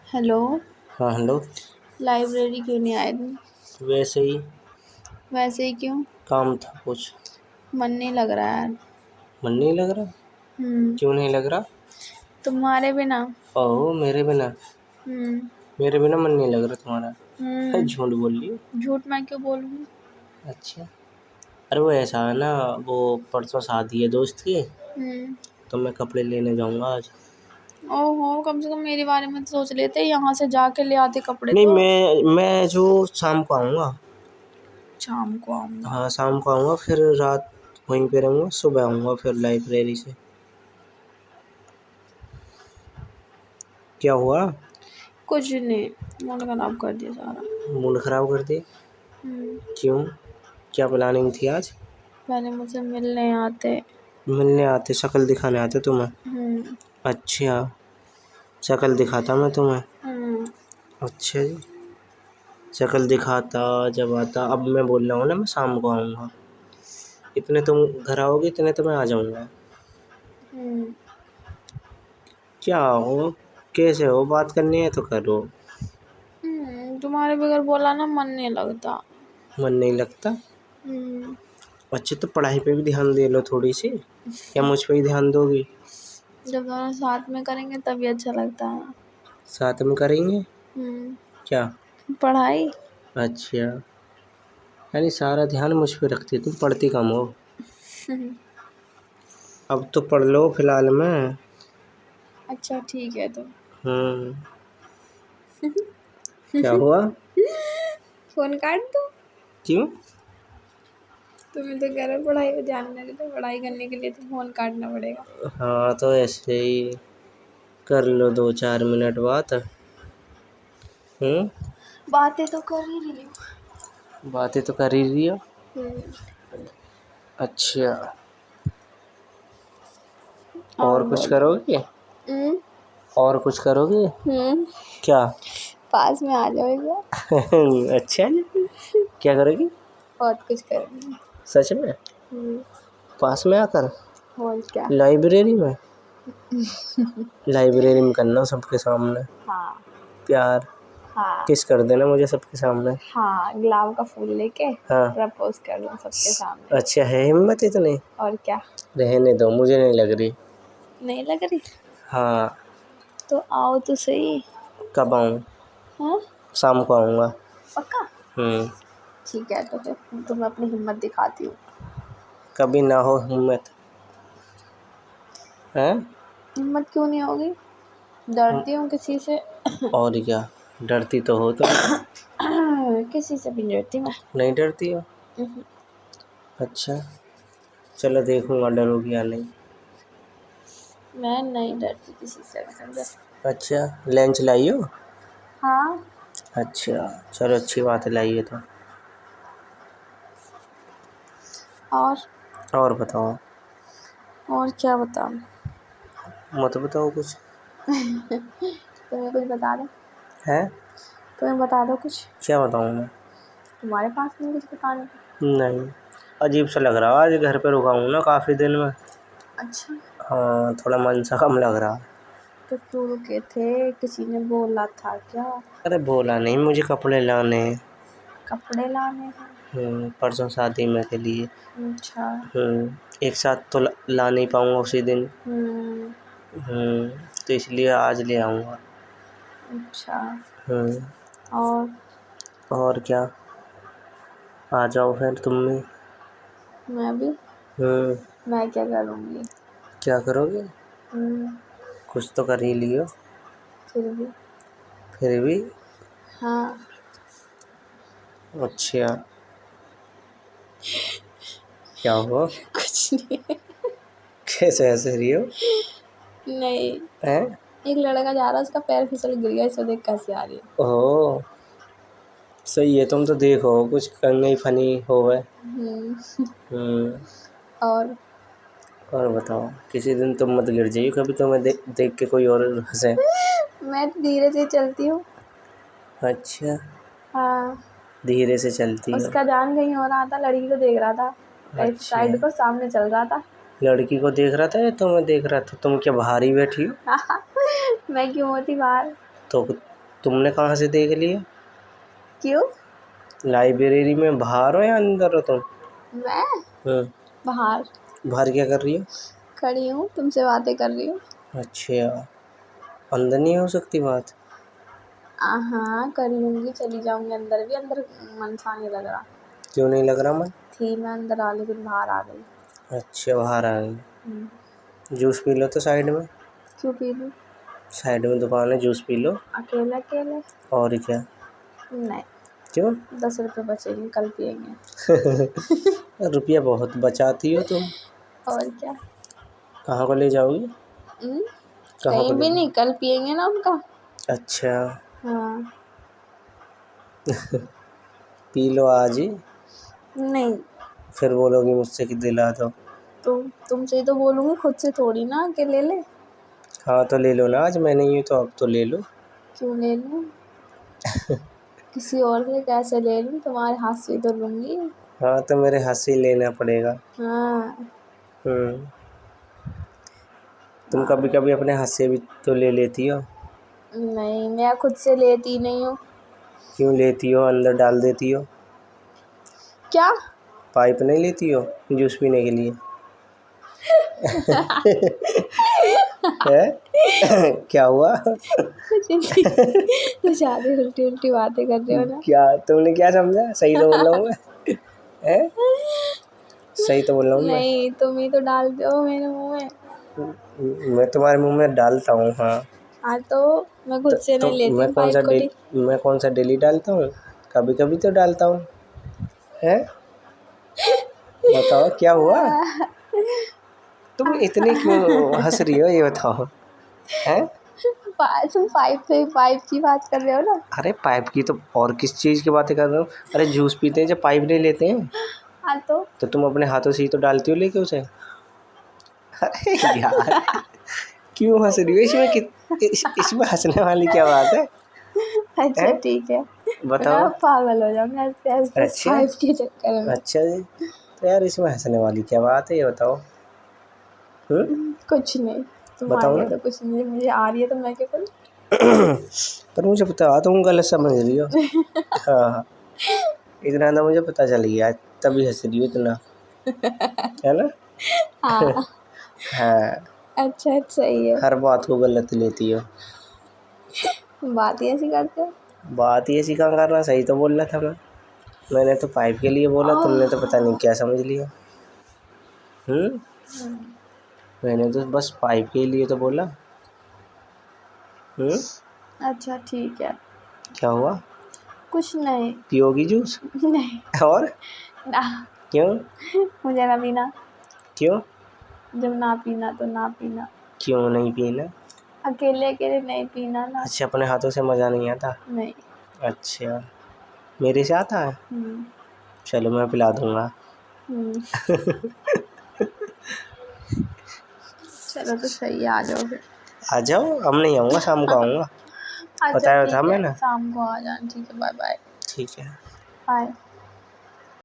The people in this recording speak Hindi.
हेलो। हाँ हेलो। लाइब्रेरी क्यों नहीं आए तुम? वैसे ही वैसे ही क्यों? काम था कुछ। मन नहीं लग रहा यार। मन नहीं लग रहा? हम्म। क्यों नहीं लग रहा? तुम्हारे बिना। ओह मेरे बिना? हम्म। मेरे बिना मन नहीं लग रहा तुम्हारा? है हम्म। झूठ बोल रही हो। झूठ मैं क्यों बोलूँ? अच्छा। अरे वो ऐसा है ना, वो परसों शादी है दोस्त की, हम्म। तो मैं कपड़े लेने जाऊंगा आज। ओहो, कम से कम मेरे बारे में तो सोच लेते, यहाँ से जाके ले आते कपड़े नहीं, तो। मैं जो शाम को आऊँगा। शाम को आऊँगा। हाँ शाम को आऊँगा, फिर रात वहीं पे रहूँगा, सुबह आऊँगा फिर लाइब्रेरी से। क्या हुआ? कुछ नहीं, मूड खराब कर दिया सारा। मूड खराब कर दिया? हम्म। क्यों? क्या प्लानिंग थी आज? पहले मुझसे मिलने आते। मिलने आते, शक्ल दिखाने आते तुम्हें? हम्म। अच्छा, शक्ल दिखाता मैं तुम्हें? हम्म। अच्छा जी। शक्ल दिखाता जब आता। अब मैं बोल रहा हूँ ना मैं शाम को आऊँगा, इतने तुम घर आओगे इतने तो मैं आ जाऊँगा। हम्म। क्या हो, कैसे हो, बात करनी है तो करो। तुम्हारे बगैर बोला ना मन नहीं लगता। मन नहीं लगता? हम्म। अच्छा तो पढ़ाई पे भी ध्यान दे लो थोड़ी सी, या मुझ पे ही ध्यान दोगी? जब दोनों साथ में करेंगे तभी अच्छा लगता है। साथ में करेंगे? हम्म। क्या? पढ़ाई। अच्छा, यानी सारा ध्यान मुझ पे रखती, तुम पढ़ती कम हो। अब तो पढ़ लो फिलहाल में। अच्छा ठीक है तो। हम्म। क्या हुआ? फोन काट दो। क्यों? तुम्हें तो कह रहे हो पढ़ाई पे ध्यान नहीं देते, पढ़ाई करने के लिए तो फोन काटना पड़ेगा। हाँ तो ऐसे ही कर लो 2-4 मिनट बात। बातें तो कर ही रही बातें तो कर ही रही हो। हूँ। अच्छा, और और कुछ बोलो। करोगे? हम्म। और कुछ करोगे? हम्म। क्या? पास में आ जाओ इधर। अच्छा जी। क्या करोगी? बहुत कुछ करेंगे। सच में? हम्म। पास में आकर? और क्या। लाइब्रेरी में? लाइब्रेरी में करना सबके सामने हाँ। प्यार। हाँ। किस कर देना मुझे सबके सामने। हाँ, गुलाब का फूल लेके हाँ। प्रपोज कर दो सबके सामने। अच्छा, है हिम्मत इतनी? और क्या। रहने दो, मुझे नहीं लग रही। नहीं लग रही? हाँ। तो आओ तो सही। कब आऊँ? हाँ। शाम को आऊँगा। पक्का? ठीक है तो फिर तुम्हें अपनी हिम्मत दिखाती हूँ। कभी ना हो हिम्मत है? हिम्मत क्यों नहीं होगी? डरती हूँ किसी से? और क्या, डरती तो हो तुम। किसी से भी नहीं डरती मैं। नहीं डरती हो? हम्म। अच्छा, चलो देखूंगा डरोगी या नहीं। मैं नहीं डरती किसी से, समझे? अच्छा, लंच लाई हो? हाँ। अच्छा, चलो अच्छी बात है, लाइए तो। और और बताओ। और क्या बताऊँ? मत बताओ कुछ। तुम्हें कुछ बता दो। है? तुम्हें बता दो कुछ। क्या बताऊँ मैं? तुम्हारे पास नहीं कुछ बताने को? नहीं, अजीब सा लग रहा है, आज घर पे रुका हूँ ना काफ़ी दिन में। अच्छा। हाँ, थोड़ा मन सा कम लग रहा। तो क्यों रुके थे, किसी ने बोला था क्या? अरे बोला नहीं, मुझे कपड़े लाने हैं। कपड़े लाने हैं? परसों शादी में के लिए। अच्छा। एक साथ तो ला नहीं पाऊँगा उसी दिन। हम्म। तो इसलिए आज ले आऊँगा। अच्छा। हम्म। और और क्या, आ जाओ फिर तुम भी। मैं भी। हम्म। मैं क्या करूँगी? क्या करोगे? हम्म। कुछ तो कर ही लियो। फिर भी। फिर भी? हाँ। अच्छा, क्या हुआ? कुछ नहीं। कैसे हंस रही हो? नहीं। हैं? एक लड़का जा रहा है, उसका पैर फिसल गिर गया, इसको देख कैसे आ रही है। ओह सही है, तुम तो देखो कुछ करने ही फनी हो गए। हम्म। और और बताओ, किसी दिन तुम मत गिर जाइए कभी, तुम्हें देख के कोई और हंसे। मैं तो धीरे से चलती हूँ। अच्छा, हाँ। धीरे से चलती हो? उसका ध्यान कहीं और रहा था, लड़की को देख रहा था। एक अच्छा, साइड को सामने चल रहा था। लड़की को देख रहा था या तुम्हें देख रहा था? तुम क्या बाहर ही बैठी हो? मैं क्यों होती बाहर? तो तुमने कहाँ से देख लिया? क्यों? लाइब्रेरी में बाहर हो या अंदर हो तुम? मैं बाहर बाहर क्या कर रही हो? खड़ी हूँ, तुमसे बातें कर रही हूँ। अच्छा, अंदर नहीं हो सकती बात? हाँ कर लूँगी, चली जाऊँगी अंदर भी। अंदर मन सा नहीं लग रहा। क्यों नहीं लग रहा मन? थी मैं अंदर आ, लेकिन बाहर आ गई। अच्छा, बाहर आ गई। हम्म। जूस पी लो तो साइड में। क्यों पी लूँ? साइड में दुकान है, जूस पी लो। अकेले अकेले? और क्या? नहीं, क्यों? 10 रुपये बचेंगे, कल पियेंगे। रुपया बहुत बचाती हो तुम। और क्या। कहाँ को ले जाओगी? कहाँ कहीं को ले भी नहीं, कल पियेंगे ना उनका। अच्छा, हाँ। पी लो आज ही। नहीं, फिर बोलोगी मुझसे कि दिला दो। तो तुमसे ही तो बोलूँगी, खुद से थोड़ी ना कि ले ले। हाँ तो ले लो ना, आज मैं नहीं हूँ तो अब तो ले लो। क्यों ले लूँ? किसी और से कैसे ले लूँ? तुम्हारे हाथ से ही तो लूँगी। हाँ तो मेरे हाथ से ही लेना पड़ेगा। हाँ। तुम कभी कभी अपने हाथ से भी तो ले लेती हो। नहीं, मैं खुद से लेती नहीं हूँ। क्यों लेती हो? अंदर डाल देती हो। क्या? पाइप नहीं लेती हो जूस पीने के लिए? है? क्या हुआ? कुछ नहीं। तो ज़्यादा उल्टी उल्टी बातें कर रहे हो ना। क्या तुमने क्या समझा? सही तो बोल रहा हूँ मैं। हैं? सही तो बोल रहा हूँ मैं। नहीं, तुम ही तो डालते हो मेरे मुंह में। मैं तुम्हारे मुंह में डालता हूँ? हाँ हाँ, तो मैं खुद से तो नहीं लेती मैं हूँ कौन सा पाइप को। मैं कौन सा डेली डालता हूँ? कभी कभी तो डालता हूँ। हैं? बताओ क्या हुआ? तुम इतनी क्यों हंस रही हो, ये बताओ। हैं? तुम पाइप की बात कर रहे हो ना। अरे पाइप की तो और किस चीज़ की बातें कर रहे हो? अरे जूस पीते हैं जब पाइप नहीं लेते हैं। हाँ, तो तुम अपने हाथों से ही तो डालती हो लेके उसे। अरे यार, क्यों हंस रही हो? इसमें हंसने वाली क्या बात है? अच्छा ठीक है। बताओ। मैं पागल हो जाऊंगा हंसते हंसते अच्छा पाइप के चक्कर में। अच्छा जी, तो यार इसमें हंसने वाली क्या बात है, ये बताओ। कुछ नहीं, बताओ तुम्हारे लिए ना। तो कुछ नहीं, मुझे आ रही है तो मैं क्या करूँ? पर मुझे पता, तुम गलत समझ रही हो। हाँ, इतना तो मुझे पता चल गया, तभी हंस रही हो इतना, है ना? हाँ। हाँ, अच्छा सही है। हर बात को गलत लेती हो। बात ही ऐसी करते हो। बात ही ऐसी कहाँ करना, सही तो बोल रहा था मैंने तो पाइप के लिए बोला, तुमने तो पता नहीं क्या समझ लिया। मैंने तो बस पाइप के लिए तो बोला। अच्छा ठीक है। क्या हुआ? कुछ नहीं। पियोगी जूस? नहीं और ना, क्यों? मुझे ना पीना। क्यों? जब ना पीना तो ना पीना। क्यों नहीं पीना? अकेले अकेले नहीं पीना ना। अच्छा, अपने हाथों से मज़ा नहीं आता? नहीं। अच्छा, मेरे से आता है? हम्म। चलो मैं पिला दूँगा। हम्म। चलो तो सही है, आ जाओ फिर। आ जाओ, अब नहीं आऊँगा, शाम को आऊँगा। अच्छा बताया था ठीक है, मैंने। शाम को आ जाना। ठीक है, बाय बाय। ठीक है। बाय।